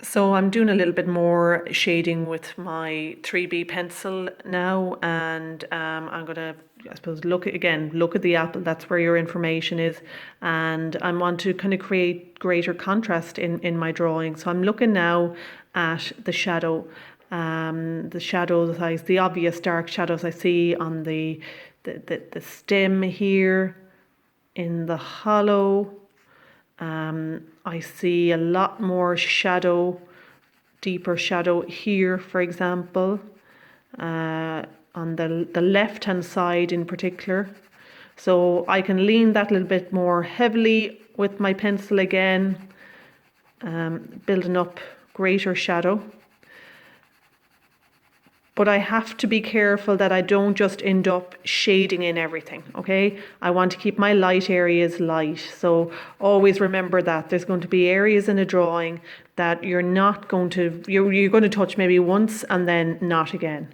So I'm doing a little bit more shading with my 3B pencil now, and I'm gonna, I suppose, look at the apple. That's where your information is, and I want to kind of create greater contrast in my drawing. So I'm looking now at the shadow, the obvious dark shadows I see on the stem here in the hollow. I see a lot more shadow, deeper shadow here, for example, on the left-hand side in particular. So I can lean that a little bit more heavily with my pencil again, building up greater shadow. But I have to be careful that I don't just end up shading in everything, okay? I want to keep my light areas light. So always remember that there's going to be areas in a drawing that you're going to touch maybe once and then not again.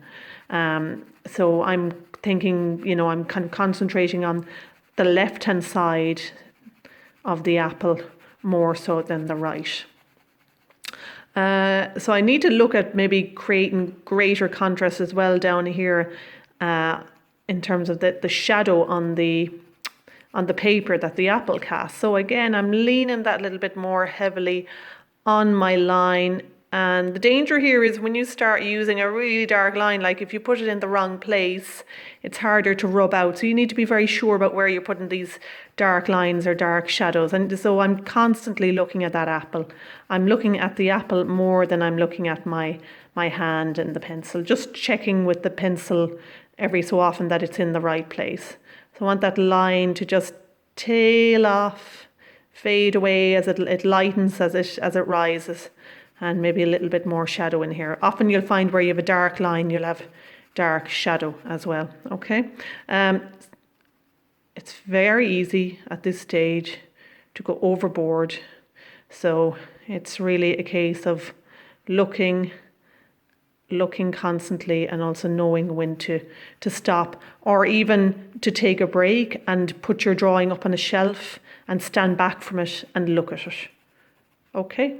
So I'm thinking, I'm kind of concentrating on the left-hand side of the apple more so than the right. So I need to look at maybe creating greater contrast as well down here in terms of the shadow on the paper that the apple casts. So again, I'm leaning that a little bit more heavily on my line. And the danger here is when you start using a really dark line, like if you put it in the wrong place, it's harder to rub out. So you need to be very sure about where you're putting these dark lines or dark shadows. And so I'm constantly looking at that apple. I'm looking at the apple more than I'm looking at my hand and the pencil, just checking with the pencil every so often that it's in the right place. So I want that line to just tail off, fade away as it lightens as it rises. And maybe a little bit more shadow in here. Often you'll find where you have a dark line, you'll have dark shadow as well, okay? It's very easy at this stage to go overboard. So it's really a case of looking constantly and also knowing when to stop, or even to take a break and put your drawing up on a shelf and stand back from it and look at it. Okay?